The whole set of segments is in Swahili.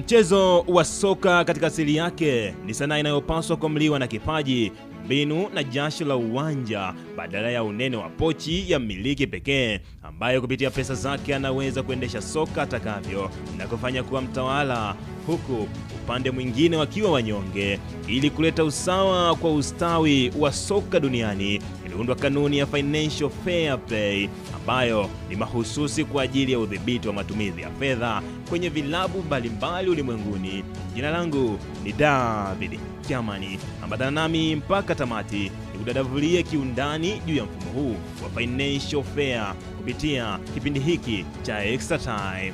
Mchezo wa soka katika asili yake ni sanaa inayopaswa kuamliwa na kipaji, mbinu na jasho la uwanja badala ya unene wa pochi ya mmiliki pekee, ambayo kupitia pesa zake anaweza kuendesha soka atakavyo na kufanya kuwa mtawala, huku upande mwingine wakiwa wanyonge. Ili kuleta usawa kwa ustawi wa soka duniani, iliundwa kanuni ya Financial Fair Play ambayo ni mahususi kwa ajili ya udhibiti wa matumizi ya fedha kwenye vilabu mbalimbali ulimwenguni. Jina langu ni David Kiamani, ambatana nami mpaka tamati nikudadavulie kiundani juu ya mfumo huu wa Financial Fair kupitia kipindi hiki cha Extra Time.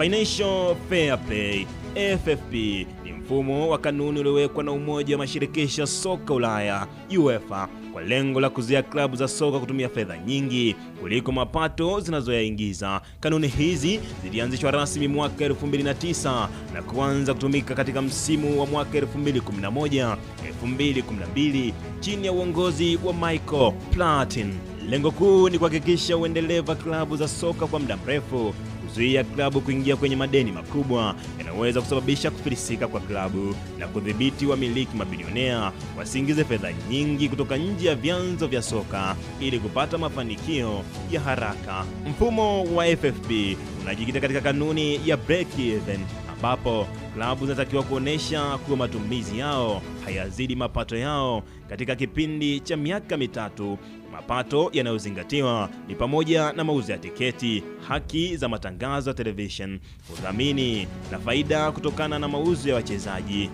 Financial Fair Play FFP ni mfumo wa kanuni uliowekwa na Umoja wa Mashirikisho ya Soka Ulaya UEFA kwa lengo la kuzuia klabu za soka kutumia fedha nyingi kuliko mapato zinazoyaingiza. Kanuni hizi zilianzishwa rasmi mwaka 2009 na kuanza kutumika katika msimu wa mwaka 2011-2012 chini ya uongozi wa Michael Platini. Lengo kuu ni kuhakikisha uendelevu wa klabu za soka kwa muda mrefu, kuzuia klabu kuingia kwenye madeni makubwa yanayoweza kusababisha kufilisika kwa klabu, na kudhibiti wamiliki mabilionea wasiingize fedha nyingi kutoka nje ya vyanzo vya soka ili kupata mafanikio ya haraka. Mfumo wa FFP unajikita katika kanuni ya break even, ambapo klabu zinatakiwa kuonesha kuwa matumizi yao hayazidi mapato yao katika kipindi cha miaka mitatu. Mapato yanayozingatiwa ni pamoja na mauzo ya tiketi, haki za matangazo ya television, udhamini na faida kutokana na mauzo ya wachezaji.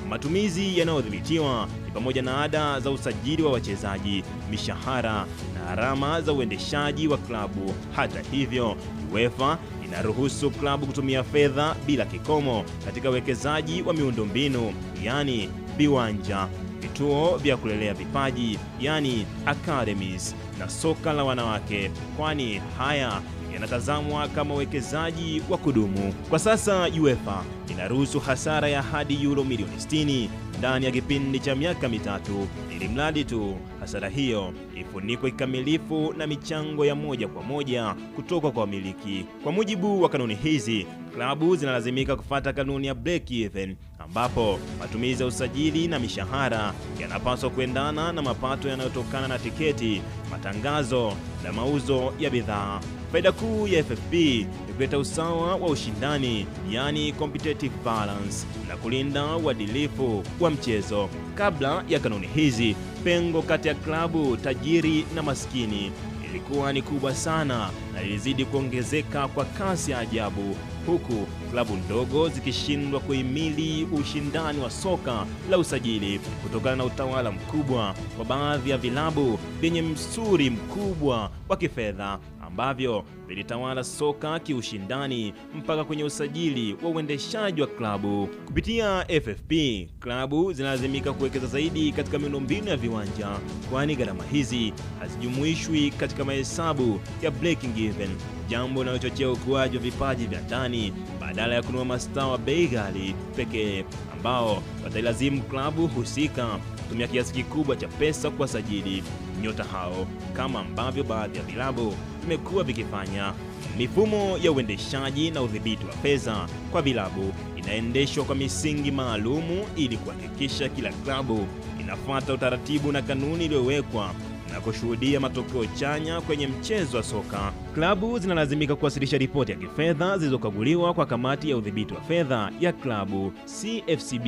Matumizi yanayodhibitiwa ni pamoja na ada za usajili wa wachezaji, mishahara na gharama za uendeshaji wa klabu. Hata hivyo, UEFA inaruhusu klabu kutumia fedha bila kikomo katika uwekezaji wa miundombinu, yani viwanja, vituo vya kulelea vipaji, yani academies, na soka la wanawake, kwani haya yanatazamwa kama uwekezaji wa kudumu. Kwa sasa UEFA inaruhusu hasara ya hadi euro milioni 60 ndani ya kipindi cha miaka mitatu, ili mradi tu hasara hiyo ifunikwe kikamilifu na michango ya moja kwa moja kutoka kwa wamiliki. Kwa mujibu wa kanuni hizi, klabu zinalazimika kufuata kanuni ya break even, ambapo matumizi ya usajili na mishahara yanapaswa kuendana na mapato yanayotokana na tiketi, matangazo na mauzo ya bidhaa. Faida kuu ya FFP ni kuleta usawa wa ushindani, yani competitive balance, na kulinda uadilifu wa mchezo. Kabla ya kanuni hizi, pengo kati ya klabu tajiri na maskini ilikuwa ni kubwa sana na ilizidi kuongezeka kwa kasi ya ajabu, huku klabu ndogo zikishindwa kuhimili ushindani wa soka la usajili kutokana na utawala mkubwa wa baadhi ya vilabu vyenye msuri mkubwa wa kifedha ambavyo vilitawala soka kiushindani mpaka kwenye usajili wa uendeshaji wa klabu. Kupitia FFP, klabu zinalazimika kuwekeza zaidi katika miundombinu ya viwanja, kwani gharama hizi hazijumuishwi katika mahesabu ya breaking even, jambo linalochochea ukuaji wa vipaji vya ndani badala ya kununua mastaa wa bei ghali pekee ambao watailazimu klabu husika kutumia kiasi kikubwa cha pesa kuwasajili nyota hao, kama ambavyo baadhi ya vilabu vimekuwa vikifanya. Mifumo ya uendeshaji na udhibiti wa fedha kwa vilabu inaendeshwa kwa misingi maalumu ili kuhakikisha kila klabu inafuata utaratibu na kanuni iliyowekwa na kushuhudia matokeo chanya kwenye mchezo wa soka. Klabu zinalazimika kuwasilisha ripoti ya kifedha zilizokaguliwa kwa kamati ya udhibiti wa fedha ya klabu CFCB.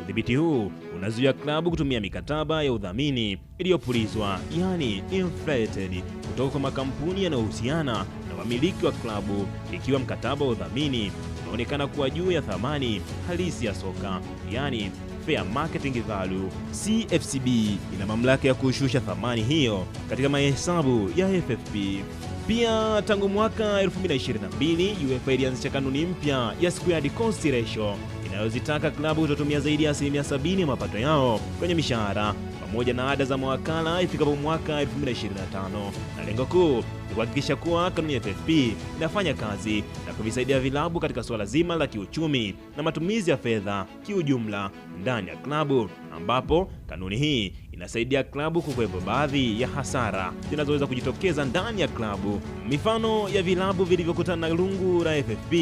Udhibiti huu unazuia klabu kutumia mikataba ya udhamini iliyopulizwa, yani inflated, kutoka kwa makampuni yanayohusiana na wamiliki wa klabu, ikiwa mkataba wa udhamini unaonekana kuwa juu ya thamani halisi ya soka, yani fair marketing value. CFCB ina mamlaka ya kushusha thamani hiyo katika mahesabu ya FFP. Pia tangu mwaka 2022 UEFA ilianzisha kanuni mpya ya squared cost ratio inayozitaka klabu kutotumia zaidi ya 70% ya mapato yao kwenye mishahara, pamoja na ada za mawakala ifikapo mwaka 2025, na lengo kuu ni kuhakikisha kuwa kanuni ya FFP inafanya kazi na kuvisaidia vilabu katika suala zima la kiuchumi na matumizi ya fedha kiujumla ndani ya klabu, ambapo kanuni hii inasaidia klabu kukwepa baadhi ya hasara zinazoweza kujitokeza ndani ya klabu. Mifano ya vilabu vilivyokutana na lungu la FFP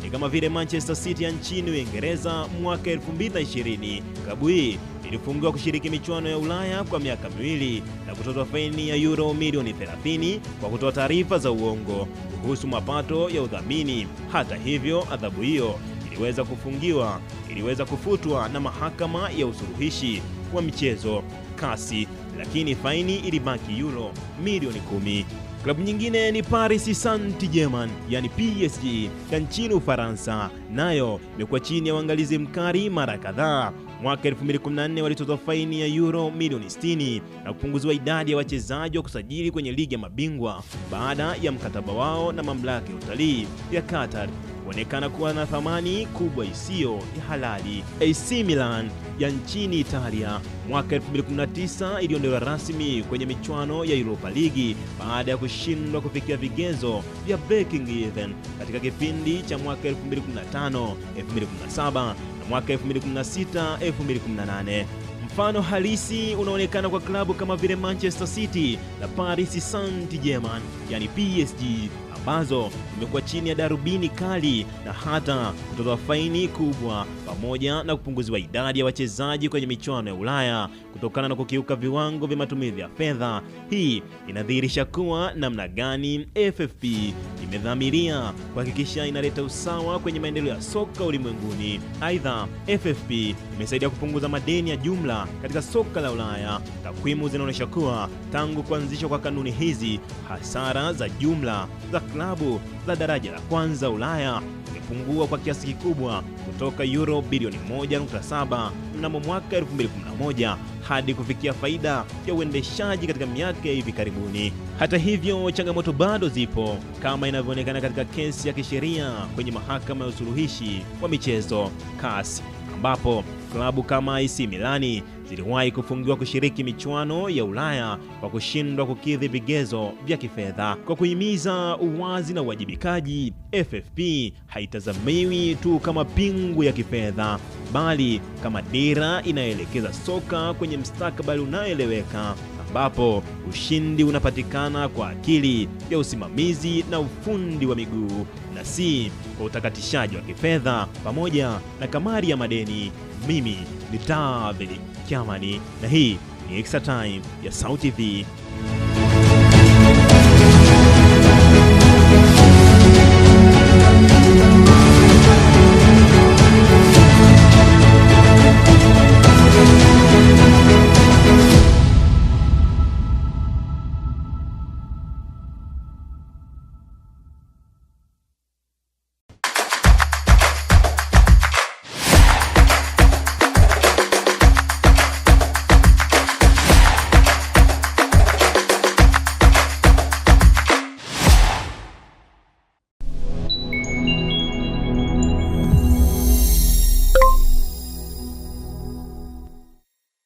ni kama vile Manchester City ya nchini Uingereza mwaka 2020. Klabu hii ilifungiwa kushiriki michuano ya Ulaya kwa miaka miwili na kutozwa faini ya euro milioni 30 kwa kutoa taarifa za uongo kuhusu mapato ya udhamini. Hata hivyo, adhabu hiyo iliweza kufutwa na mahakama ya usuluhishi wa michezo CAS, lakini faini ilibaki euro milioni 10. Klabu nyingine ni Paris Saint-Germain, yani PSG ya nchini Ufaransa, nayo imekuwa chini ya uangalizi mkali mara kadhaa. Mwaka 2014 walitozwa faini ya euro milioni 60 na kupunguziwa idadi ya wachezaji wa kusajili kwenye ligi ya mabingwa baada ya mkataba wao na mamlaka ya utalii ya Qatar kuonekana kuwa na thamani kubwa isiyo ya halali. AC Milan ya nchini Italia mwaka 2019 iliondolewa rasmi kwenye michuano ya Europa League baada ya kushindwa kufikia vigezo vya breaking even katika kipindi cha mwaka 2015, 2017 na mwaka 2016, 2018. Mfano halisi unaonekana kwa klabu kama vile Manchester City na Paris Saint-Germain, yani PSG, ambazo imekuwa chini ya darubini kali na hata kutozwa faini kubwa pamoja na kupunguziwa idadi ya wachezaji kwenye michuano ya Ulaya kutokana na kukiuka viwango vya matumizi ya fedha. Hii inadhihirisha kuwa namna gani FFP imedhamiria kuhakikisha inaleta usawa kwenye maendeleo ya soka ulimwenguni. Aidha, FFP imesaidia kupunguza madeni ya jumla katika soka la Ulaya. Takwimu zinaonyesha kuwa tangu kuanzishwa kwa kanuni hizi, hasara za jumla za klabu za daraja la kwanza Ulaya imepungua kwa kiasi kikubwa kutoka euro bilioni 1.7 mnamo mwaka 2011 hadi kufikia faida ya uendeshaji katika miaka hivi karibuni. Hata hivyo, changamoto bado zipo kama inavyoonekana katika kesi ya kisheria kwenye mahakama ya usuluhishi wa michezo CAS, ambapo klabu kama AC Milani ziliwahi kufungiwa kushiriki michuano ya Ulaya kwa kushindwa kukidhi vigezo vya kifedha. Kwa kuhimiza uwazi na uwajibikaji, FFP haitazamiwi tu kama pingu ya kifedha, bali kama dira inayoelekeza soka kwenye mustakabali unaoeleweka, ambapo ushindi unapatikana kwa akili ya usimamizi na ufundi wa miguu na si kwa utakatishaji wa kifedha pamoja na kamari ya madeni. Mimi ni David Kiamani na hii ni Extra Time ya SAUT TV.